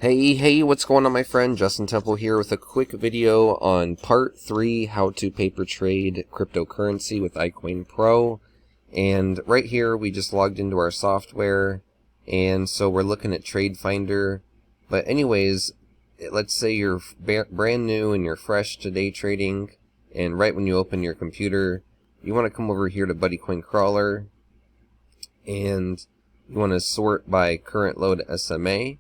Hey, what's going on, my friend? Justin Temple here with a quick video on part 3, how to paper trade cryptocurrency with iCoinPro. And right here, we just logged into our software, and so we're looking at Trade Finder. But anyways, let's say you're brand new and you're fresh to day trading, and right when you open your computer, you want to come over here to BuddyCoin Crawler, and you want to sort by current load SMA.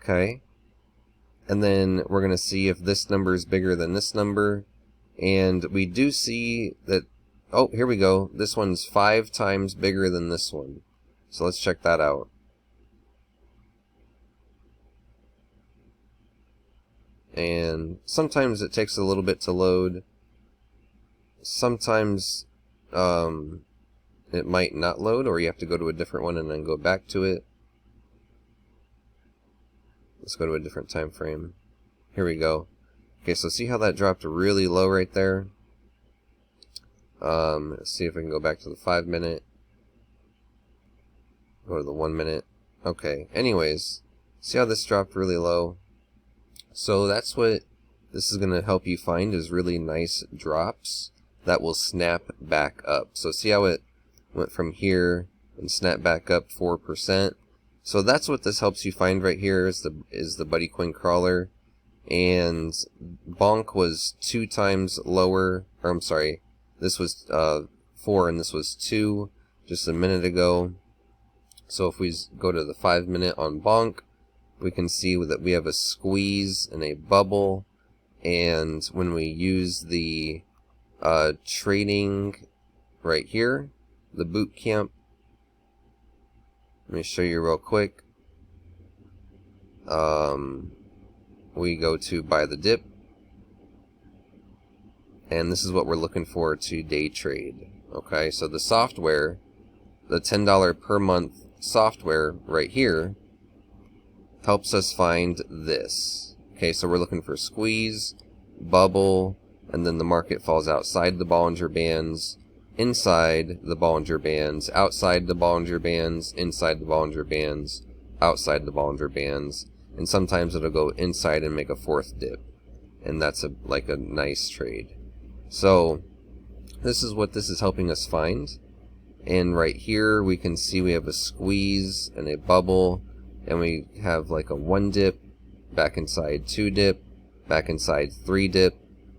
Okay, and then we're going to see if this number is bigger than this number, and we do see that, oh, here we go, this one's 5 times bigger than this one. So let's check that out. And sometimes it takes a little bit to load. Sometimes it might not load, or you have to go to a different one and then go back to it. Let's go to a different time frame. Here we go. Okay, so see how that dropped really low right there? Let's see if I can go back to the 5 minute. Go to the 1 minute. Okay, anyways, see how this dropped really low? So that's what this is going to help you find, is really nice drops that will snap back up. So see how it went from here and snapped back up 4%? So that's what this helps you find right here, is the BuddyCoin Crawler. And Bonk was 2 times lower, or I'm sorry, this was 4 and this was 2 just a minute ago. So if we go to the 5 minute on Bonk, we can see that we have a squeeze and a bubble. And when we use the trading right here, the boot camp, let me show you real quick. We go to buy the dip, and this is what we're looking for to day trade. Okay, so the software, the $10 per month software right here, helps us find this. Okay, so we're looking for squeeze, bubble, and then the market falls outside the Bollinger Bands, inside the Bollinger Bands, outside the Bollinger Bands, inside the Bollinger Bands, outside the Bollinger Bands, and sometimes it'll go inside and make a 4th dip, and that's like a nice trade. So this is what this is helping us find. And right here we can see we have a squeeze and a bubble, and we have like a 1 dip, back inside 2 dip, back inside 3 dip.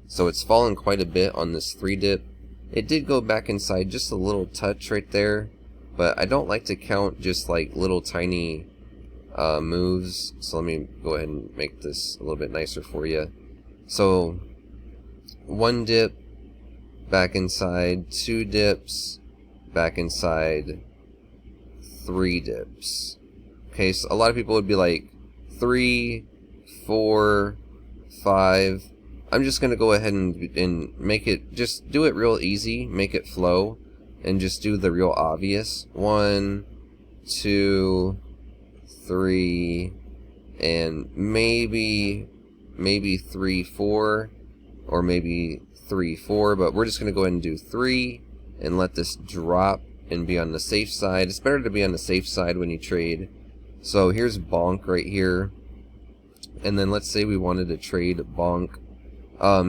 So it's fallen quite a bit on this 3 dip. It did go back inside just a little touch right there, but I don't like to count just like little tiny moves. So let me go ahead and make this a little bit nicer for you. So 1 dip, back inside 2 dips, back inside 3 dips. Okay, so a lot of people would be like 3, 4, 5. I'm just going to go ahead and make it, just do it real easy, make it flow, and just do the real obvious. 1, 2, 3, and maybe 3, 4, or maybe 3, 4, but we're just going to go ahead and do 3 and let this drop and be on the safe side. It's better to be on the safe side when you trade. So here's Bonk right here, and then let's say we wanted to trade Bonk.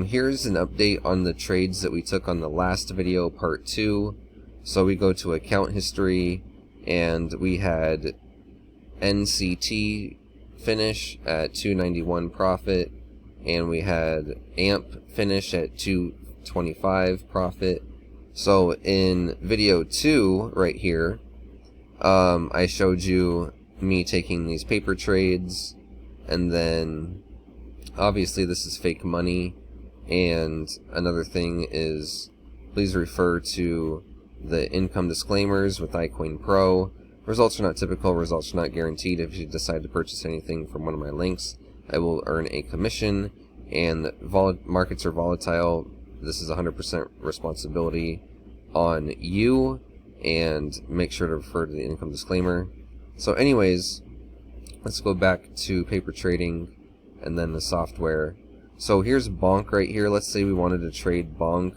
Here's an update on the trades that we took on the last video, part 2. So we go to account history, and we had NCT finish at 291 profit, and we had AMP finish at 225 profit. So in video 2 right here, I showed you me taking these paper trades, and then obviously this is fake money. And another thing is, please refer to the income disclaimers with iCoinPro. Results are not typical, results are not guaranteed. If you decide to purchase anything from one of my links, I will earn a commission, and markets are volatile. This is 100% responsibility on you, and make sure to refer to the income disclaimer. So anyways, let's go back to paper trading and then the software. So here's Bonk right here. Let's say we wanted to trade Bonk.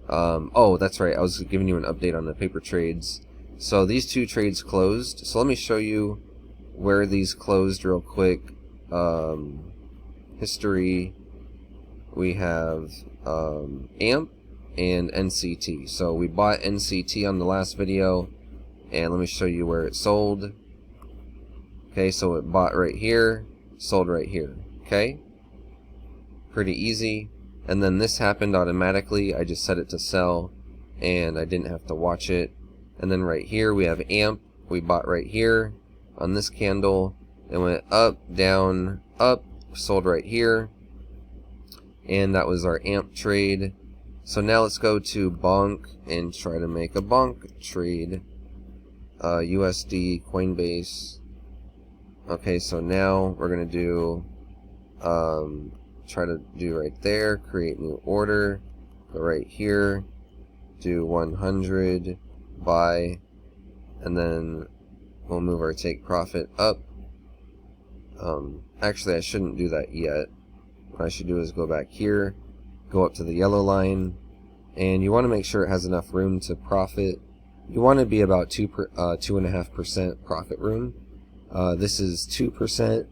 Oh, that's right, I was giving you an update on the paper trades. So these 2 trades closed. So let me show you where these closed real quick. history, we have AMP, and NCT. So we bought NCT on the last video, and let me show you where it sold. Okay, so it bought right here, sold right here. Okay, pretty easy. And then this happened automatically. I just set it to sell, and I didn't have to watch it. And then right here we have AMP. We bought right here on this candle. It went up, down, up, sold right here. And that was our AMP trade. So now let's go to Bonk and try to make a Bonk trade. USD, Coinbase. Okay, so now we're going to do, try to do right there, create new order, go right here, do 100, buy, and then we'll move our take profit up. Actually, I shouldn't do that yet. What I should do is go back here, go up to the yellow line, and you want to make sure it has enough room to profit. You want to be about 2.5% profit room. This is 2%,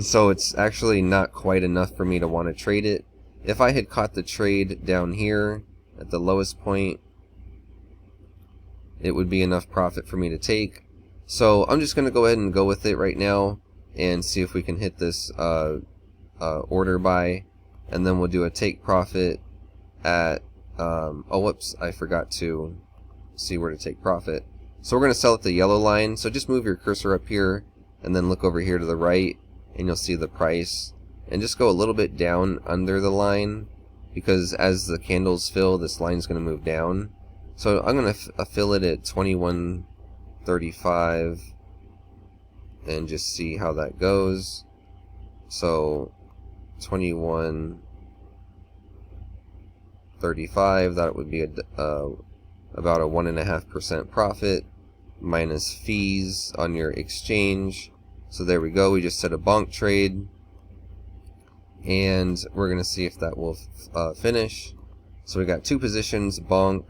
so it's actually not quite enough for me to want to trade it. If I had caught the trade down here at the lowest point, it would be enough profit for me to take. So I'm just going to go ahead and go with it right now and see if we can hit this order buy, and then we'll do a take profit at oh whoops, I forgot to see where to take profit. So we're going to sell at the yellow line. So just move your cursor up here and then look over here to the right, and you'll see the price, and just go a little bit down under the line, because as the candles fill, this line is going to move down. So I'm going to fill it at 21.35 and just see how that goes. So 21.35, that would be about a 1.5% profit minus fees on your exchange. So there we go, we just set a bonk trade, and we're gonna see if that will finish. So we got two positions, bonk.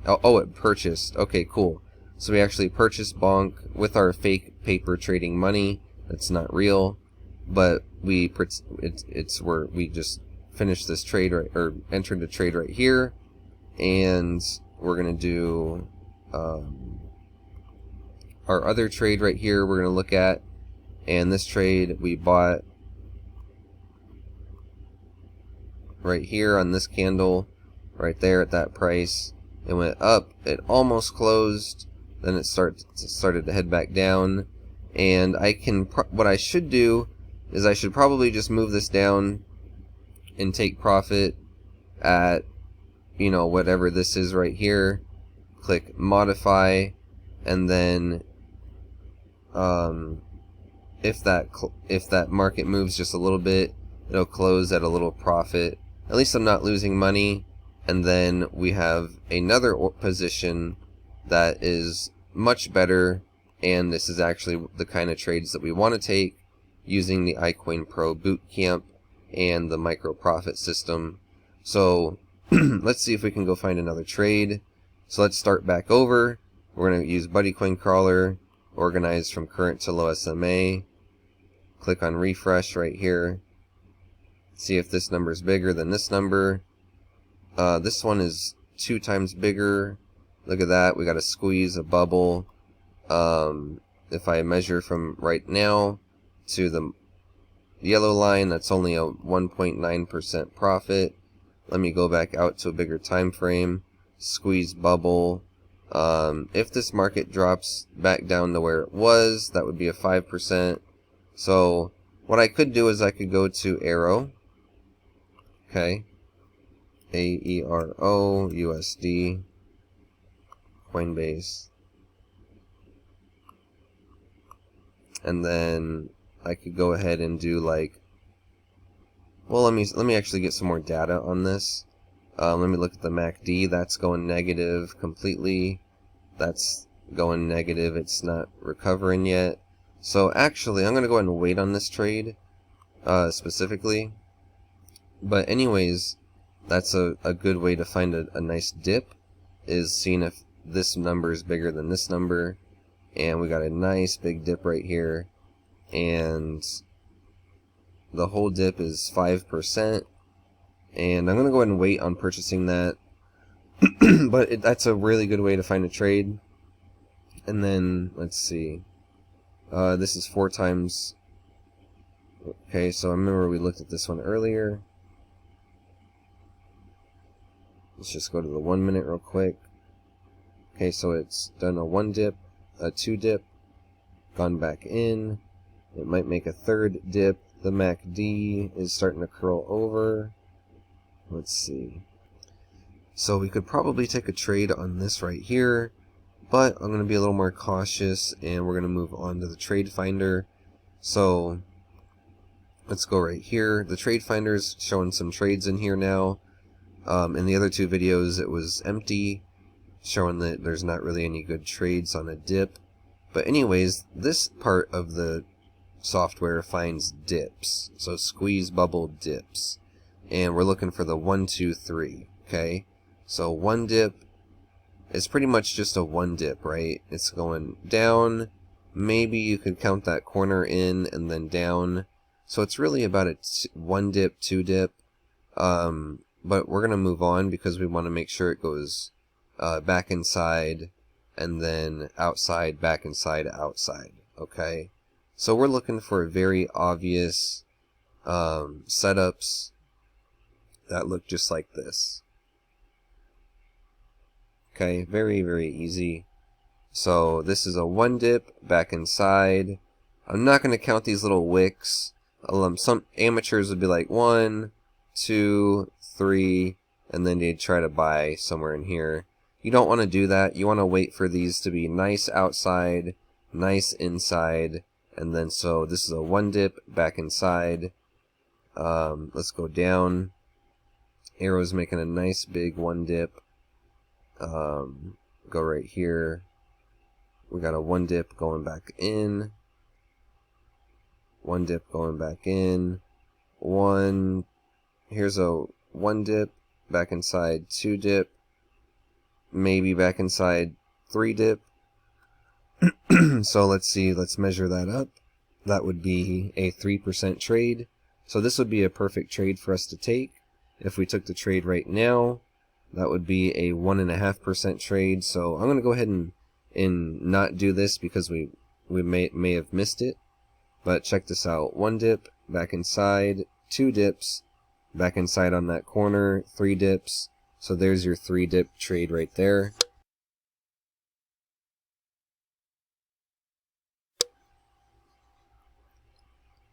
Oh, it purchased. Okay, cool. So we actually purchased bonk with our fake paper trading money. That's not real, but we just finished this trade right, or entered the trade right here, and we're gonna do our other trade right here. We're gonna look at, and this trade we bought right here on this candle, right there at that price. It went up, it almost closed, then it started to head back down, and what I should do is I should probably just move this down and take profit at, you know, whatever this is right here. Click modify, and then if that market moves just a little bit, it'll close at a little profit. At least I'm not losing money. And then we have another position that is much better, and this is actually the kind of trades that we want to take using the iCoinPro bootcamp and the microprofit system. So let's see if we can go find another trade. So let's start back over. We're going to use Buddy Coin Crawler, organize from current to low SMA. Click on refresh right here. See if this number is bigger than this number. This one is 2 times bigger. Look at that. We got a squeeze, a bubble. If I measure from right now to the yellow line, that's only a 1.9% profit. Let me go back out to a bigger time frame. Squeeze, bubble. If this market drops back down to where it was, that would be a 5%. So what I could do is I could go to Arrow. Okay. AERO, USD, Coinbase, and then I could go ahead and do like, well, let me actually get some more data on this. Let me look at the MACD. That's going negative completely. That's going negative. It's not recovering yet. So actually, I'm gonna go ahead and wait on this trade specifically. But anyways, that's a good way to find a nice dip, is seeing if this number is bigger than this number. And we got a nice big dip right here, and the whole dip is 5%, and I'm going to go ahead and wait on purchasing that. But that's a really good way to find a trade. And then, let's see, this is 4 times. Okay, so I remember we looked at this one earlier. Let's just go to the 1 minute real quick. Okay, so it's done a 1 dip, a 2 dip, gone back in. It might make a 3rd dip. The MACD is starting to curl over. Let's see. So we could probably take a trade on this right here, but I'm going to be a little more cautious, and we're going to move on to the trade finder. So let's go right here. The trade finder's showing some trades in here now. In the other 2 videos it was empty, showing that there's not really any good trades on a dip. But anyways, this part of the software finds dips, so squeeze bubble dips, and we're looking for the 1, 2, 3. Okay, so 1 dip is pretty much just a 1 dip, right? It's going down. Maybe you could count that corner in and then down. So it's really about a 1 dip, 2 dip. But we're going to move on because we want to make sure it goes back inside and then outside, back inside, outside. Okay? So we're looking for very obvious setups that look just like this. Okay? Very, very easy. So this is a 1 dip, back inside. I'm not going to count these little wicks. Some amateurs would be like 1, 2, 3, and then they'd try to buy somewhere in here. You don't want to do that. You want to wait for these to be nice outside, nice inside, and then so this is a 1 dip, back inside. Let's go down. Arrow's making a nice big 1 dip. Go right here. We got a 1 dip going back in. 1 dip going back in. Here's a 1 dip, back inside, 2 dip, maybe back inside, 3 dip. So let's see, let's measure that up. That would be a 3% trade. So this would be a perfect trade for us to take. If we took the trade right now, that would be a 1.5% trade. So I'm going to go ahead and not do this because we may have missed it. But check this out. 1 dip, back inside, 2 dips, back inside on that corner, 3 dips. So there's your 3 dip trade right there.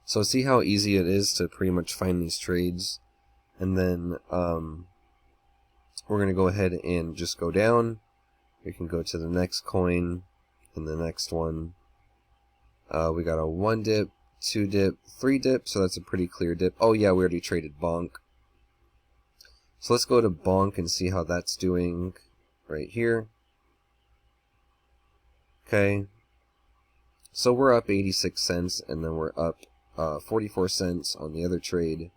So see how easy it is to pretty much find these trades. And then we're going to go ahead and just go down. We can go to the next coin and the next one. We got a 1 dip, 2 dip, 3 dip, so that's a pretty clear dip. Oh yeah, we already traded Bonk. So let's go to Bonk and see how that's doing right here. Okay. So we're up 86 cents, and then we're up 44 cents on the other trade.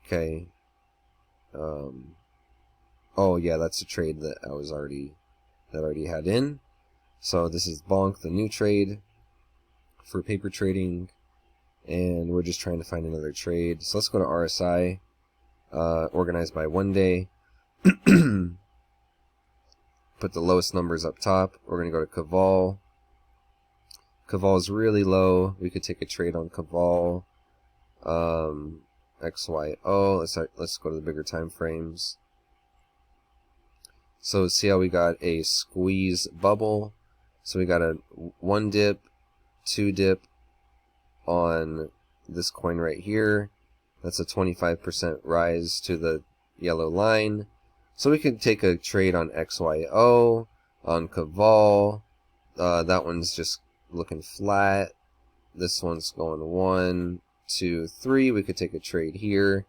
Okay. Oh yeah, that's a trade that I already had in. So this is Bonk, the new trade for paper trading, and we're just trying to find another trade. So let's go to RSI, organized by 1 day. Put the lowest numbers up top. We're going to go to Caval. Caval is really low. We could take a trade on Caval. XYO. Let's go to the bigger time frames. So see how we got a squeeze bubble. So we got a 1 dip, 2 dip on this coin right here. That's a 25% rise to the yellow line. So we could take a trade on XYO, on Caval. That one's just looking flat. This one's going 1, 2, 3. We could take a trade here.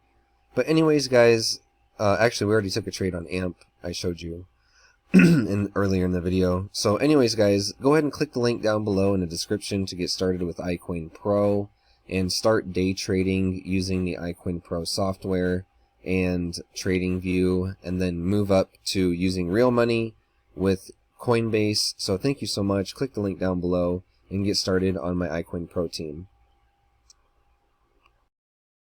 But anyways, guys, actually we already took a trade on AMP. I showed you earlier in the video. So anyways, guys, go ahead and click the link down below in the description to get started with iCoinPro and start day trading using the iCoinPro software and TradingView, and then move up to using real money with Coinbase. So thank you so much. Click the link down below and get started on my iCoinPro team.